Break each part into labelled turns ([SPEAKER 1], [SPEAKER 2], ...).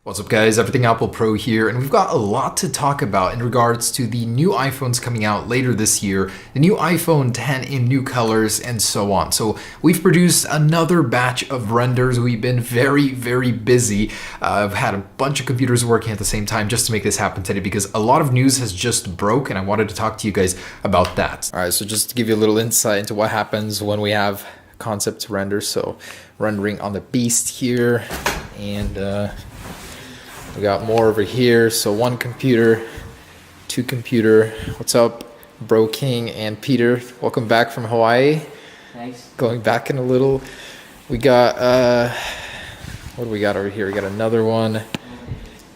[SPEAKER 1] What's up guys, Everything Apple Pro here, and we've got a lot to talk about in regards to the new iPhones coming out later this year, the new iPhone 10 in new colors, and so on. So we've produced another batch of renders. We've been very busy. I've had a bunch of computers working at the same time just to make this happen today because a lot of news has just broke and I wanted to talk to you guys about that. All right, so just to give you a little insight into what happens when we have concept renders. So rendering on the Beast here, and we got more over here. So one computer, two computer. What's up, Bro King and Peter? Welcome back from Hawaii.
[SPEAKER 2] Thanks.
[SPEAKER 1] Going back in a little. We got, what do we got over here? We got another one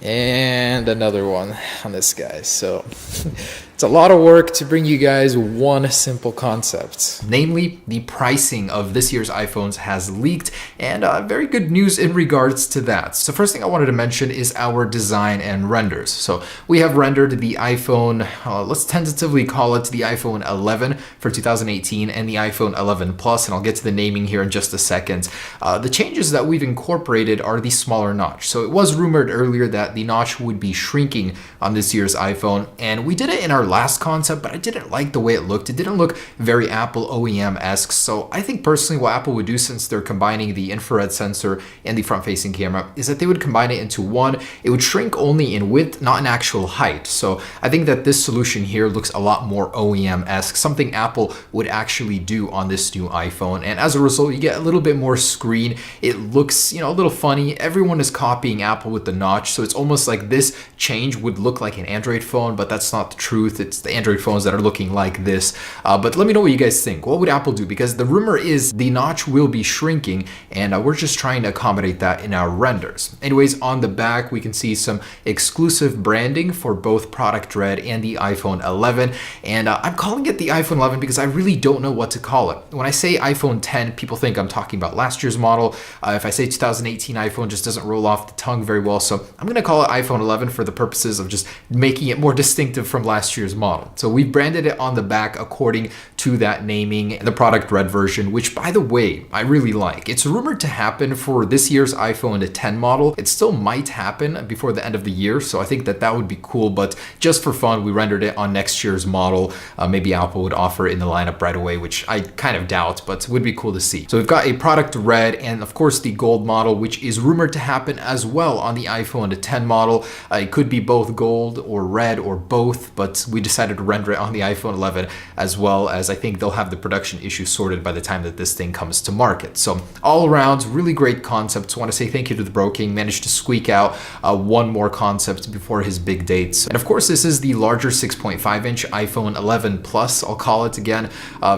[SPEAKER 1] and another one on this guy. So it's a lot of work to bring you guys one simple concept. Namely, the pricing of this year's iPhones has leaked, and very good news in regards to that. So first thing I wanted to mention is our design and renders. So we have rendered the iPhone, let's tentatively call it the iPhone 11 for 2018 and the iPhone 11 Plus, and I'll get to the naming here in just a second. The changes that we've incorporated are the smaller notch. So it was rumored earlier that the notch would be shrinking on this year's iPhone, and we did it in our last concept, but I didn't like the way it looked. It didn't look very Apple OEM-esque. So I think personally what Apple would do, since they're combining the infrared sensor and the front-facing camera, is that they would combine it into one. It would shrink only in width, not in actual height. So I think that this solution here looks a lot more OEM-esque, something Apple would actually do on this new iPhone. And as a result, you get a little bit more screen. It looks, a little funny. Everyone is copying Apple with the notch. So it's almost like this change would look like an Android phone, but that's not the truth. It's the Android phones that are looking like this. But let me know what you guys think. What would Apple do? Because the rumor is the notch will be shrinking, and we're just trying to accommodate that in our renders. Anyways, on the back, we can see some exclusive branding for both Product Red and the iPhone 11. And I'm calling it the iPhone 11 because I really don't know what to call it. When I say iPhone 10, people think I'm talking about last year's model. If I say 2018 iPhone, just doesn't roll off the tongue very well. So I'm going to call it iPhone 11 for the purposes of just making it more distinctive from last year's model. So we've branded it on the back according to that naming, the Product Red version, which by the way, I really like. It's rumored to happen for this year's iPhone 10 model. It still might happen before the end of the year, so I think that that would be cool, but just for fun, we rendered it on next year's model. Maybe Apple would offer it in the lineup right away, which I kind of doubt, but would be cool to see. So we've got a Product Red and of course the gold model, which is rumored to happen as well on the iPhone 10 model. It could be both gold or red or both, but we decided to render it on the iPhone 11, as well as I think they'll have the production issue sorted by the time that this thing comes to market. So all around, really great concepts. I want to say thank you to the Bro King. Managed to squeak out one more concept before his big dates. And of course, this is the larger 6.5-inch iPhone 11 Plus, I'll call it again,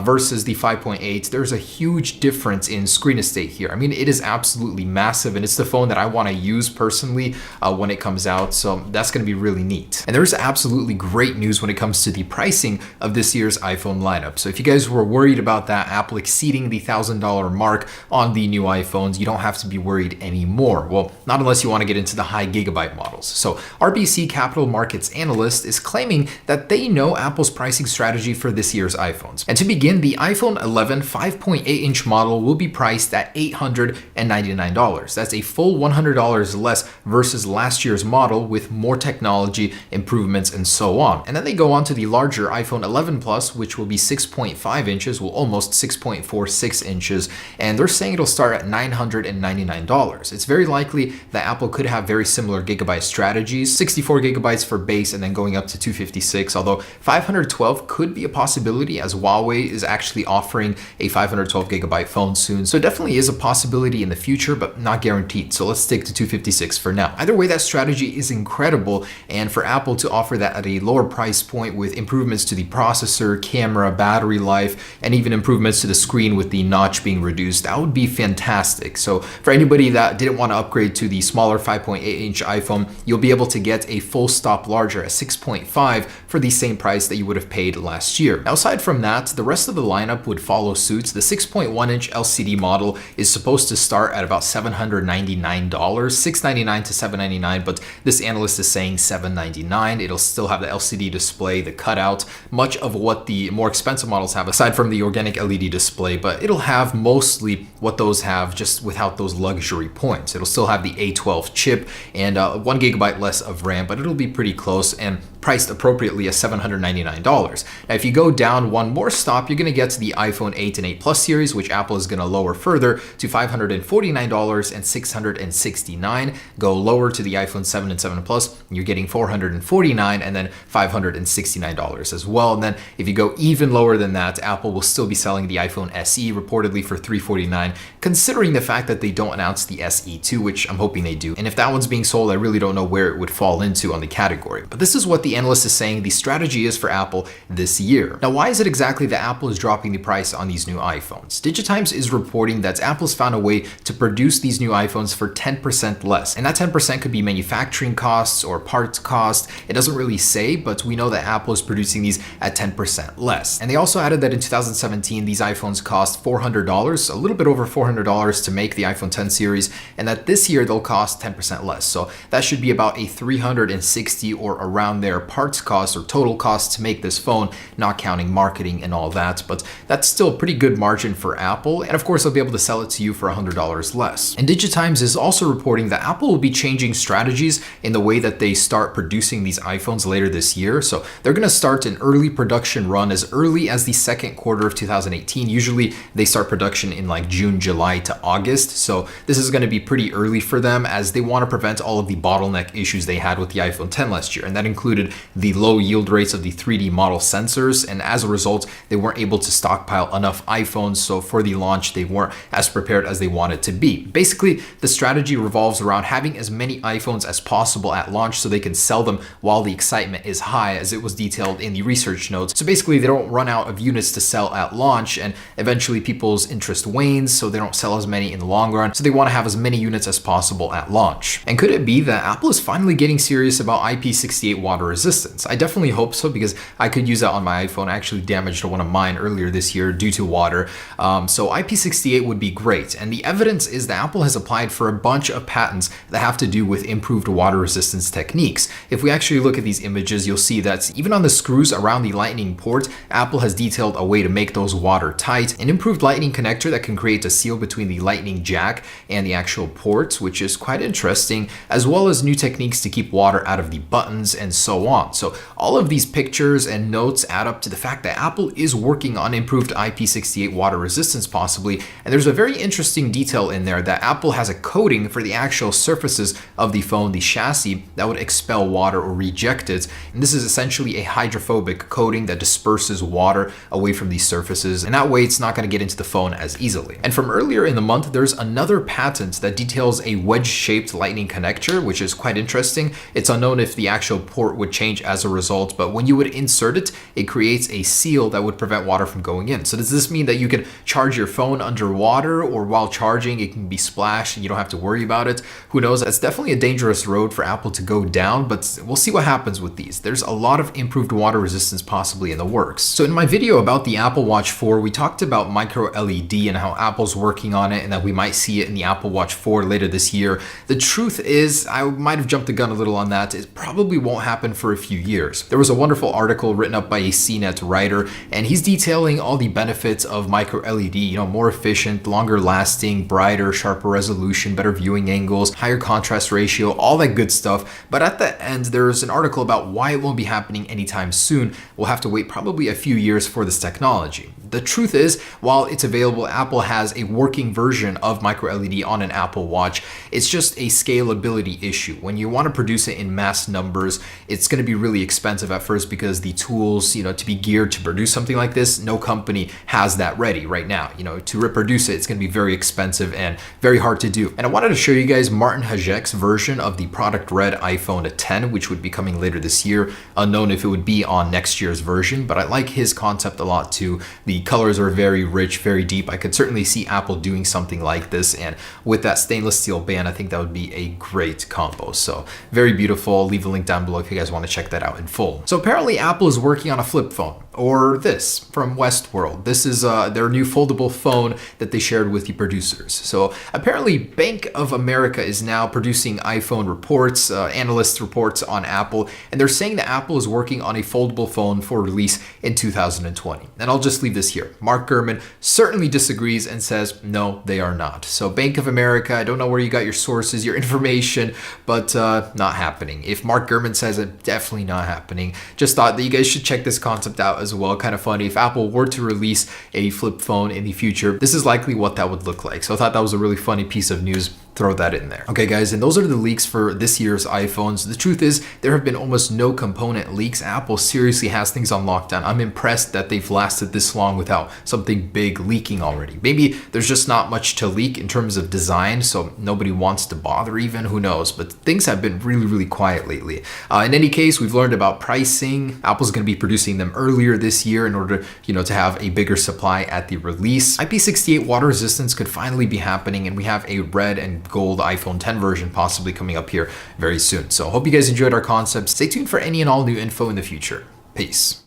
[SPEAKER 1] versus the 5.8. There's a huge difference in screen estate here. I mean, it is absolutely massive, and it's the phone that I want to use personally when it comes out. So that's going to be really neat. And there's absolutely great news when it comes to the pricing of this year's iPhone lineup. So if you guys were worried about that, Apple exceeding the $1,000 mark on the new iPhones, you don't have to be worried anymore. Well, not unless you want to get into the high gigabyte models. So RBC Capital Markets analyst is claiming that they know Apple's pricing strategy for this year's iPhones. And to begin, the iPhone 11 5.8-inch model will be priced at $899. That's a full $100 less versus last year's model with more technology, improvements, and so on. And then they go on to the larger iPhone 11 Plus, which will be 6.5 inches, well, almost 6.46 inches, and they're saying it'll start at $999. It's very likely that Apple could have very similar gigabyte strategies, 64 gigabytes for base and then going up to 256, although 512 could be a possibility as Huawei is actually offering a 512 gigabyte phone soon. So it definitely is a possibility in the future, but not guaranteed. So let's stick to 256 for now. Either way, that strategy is incredible, and for Apple to offer that at a lower price point with improvements to the processor, camera, battery life, and even improvements to the screen with the notch being reduced, that would be fantastic. So for anybody that didn't want to upgrade to the smaller 5.8-inch iPhone, you'll be able to get a full stop larger at 6.5 for the same price that you would have paid last year. Now, aside from that, the rest of the lineup would follow suit. The 6.1-inch LCD model is supposed to start at about $799, $699 to $799, but this analyst is saying $799. It'll still have the LCD display
[SPEAKER 2] display, the cutout, much of what the more expensive models have, aside from the organic LED display, but it'll have mostly what those have, just without those luxury points. It'll still have the A12 chip and 1 GB less of RAM, but it'll be pretty close and priced appropriately at $799. Now, if you go down one more stop, you're gonna get to the iPhone 8 and 8 Plus series, which Apple is gonna lower further to $549 and $669. Go lower to the iPhone 7 and 7 Plus, you're getting $449 and then $569 as well. And then if you go even lower than that, Apple will still be selling the iPhone SE reportedly for $349, considering the fact that they don't announce the SE2, which I'm hoping they do. And if that one's being sold, I really don't know where it would fall into on the category. But this is what the analyst is saying the strategy is for Apple this year. Now, why is it exactly that Apple is dropping the price on these new iPhones? Digitimes is reporting that Apple's found a way to produce these new iPhones for 10% less. And that 10% could be manufacturing costs or parts cost. It doesn't really say, but we know that Apple is producing these at 10% less. And they also added that in 2017, these iPhones cost $400, a little bit over $400 to make the iPhone 10 series, and that this year they'll cost 10% less. So that should be about a $360 or around there parts cost or total cost to make this phone, not counting marketing and all that. But that's still a pretty good margin for Apple. And of course, they'll be able to sell it to you for $100 less. And Digitimes is also reporting that Apple will be changing strategies in the way that they start producing these iPhones later this year. So they're going to start an early production run as early as the second quarter of 2018. Usually they start production in like June, July to August. So this is going to be pretty early for them as they want to prevent all of the bottleneck issues they had with the iPhone 10 last year. And that included the low yield rates of the 3D model sensors. And as a result, they weren't able to stockpile enough iPhones. So for the launch, they weren't as prepared as they wanted to be. Basically, the strategy revolves around having as many iPhones as possible at launch so they can sell them while the excitement is high, as it was detailed in the research notes. So basically, they don't run out of units to sell at launch, and eventually people's interest wanes, so they don't sell as many in the long run. So they want to have as many units as possible at launch. And could it be that Apple is finally getting serious about IP68 water resistance? I definitely hope so, because I could use that on my iPhone. I actually damaged one of mine earlier this year due to water. So IP68 would be great. And the evidence is that Apple has applied for a bunch of patents that have to do with improved water resistance techniques. If we actually look at these images, you'll see that even on the screws around the lightning port, Apple has detailed a way to make those watertight. An improved lightning connector that can create a seal between the lightning jack and the actual ports, which is quite interesting, as well as new techniques to keep water out of the buttons and so on. So all of these pictures and notes add up to the fact that Apple is working on improved IP68 water resistance possibly. And there's a very interesting detail in there that Apple has a coating for the actual surfaces of the phone, the chassis, that would expel water or reject it. And this is essentially a hydrophobic coating that disperses water away from these surfaces. And that way it's not going to get into the phone as easily. And from earlier in the month, there's another patent that details a wedge-shaped lightning connector, which is quite interesting. It's unknown if the actual port would change as a result, but when you would insert it, it creates a seal that would prevent water from going in. So does this mean that you can charge your phone underwater, or while charging it can be splashed and you don't have to worry about it? Who knows? That's definitely a dangerous road for Apple to go down, but we'll see what happens with these. There's a lot of improved water resistance possibly in the works. So in my video about the Apple Watch 4, we talked about micro LED and how Apple's working on it and that we might see it in the Apple Watch 4 later this year. The truth is, I might have jumped the gun a little on that. It probably won't happen for a few years. There was a wonderful article written up by a CNET writer, and he's detailing all the benefits of micro LED, more efficient, longer lasting, brighter, sharper resolution, better viewing angles, higher contrast ratio, all that good stuff. But at the end, there's an article about why it won't be happening anytime soon. We'll have to wait probably a few years for this technology. The truth is, while it's available, Apple has a working version of micro LED on an Apple Watch. It's just a scalability issue. When you want to produce it in mass numbers, it's going to be really expensive at first because the tools, to be geared to produce something like this, no company has that ready right now. To reproduce it, it's going to be very expensive and very hard to do. And I wanted to show you guys Martin Hajek's version of the product red iPhone 10, which would be coming later this year. Unknown if it would be on next year's version, but I like his concept a lot too. The colors are very rich, very deep. I could certainly see Apple doing something like this, and with that stainless steel band, I think that would be a great combo. So very beautiful. I'll leave a link down below if you guys want to check that out in full. So apparently Apple is working on a flip phone. Or this from Westworld. This is their new foldable phone that they shared with the producers. So apparently Bank of America is now producing iPhone reports, analyst reports on Apple, and they're saying that Apple is working on a foldable phone for release in 2020. And I'll just leave this here. Mark Gurman certainly disagrees and says, no, they are not. So Bank of America, I don't know where you got your sources, your information, but not happening. If Mark Gurman says it, definitely not happening. Just thought that you guys should check this concept out as well. Kind of funny. If Apple were to release a flip phone in the future, this is likely what that would look like. So I thought that was a really funny piece of news. Throw that in there. Okay, guys, and those are the leaks for this year's iPhones. The truth is, there have been almost no component leaks. Apple seriously has things on lockdown. I'm impressed that they've lasted this long without something big leaking already. Maybe there's just not much to leak in terms of design, so nobody wants to bother even, who knows? But things have been really, really quiet lately. In any case, we've learned about pricing. Apple's going to be producing them earlier this year in order, to have a bigger supply at the release. IP68 water resistance could finally be happening, and we have a red and gold iPhone 10 version possibly coming up here very soon. So hope you guys enjoyed our concepts. Stay tuned for any and all new info in the future. Peace.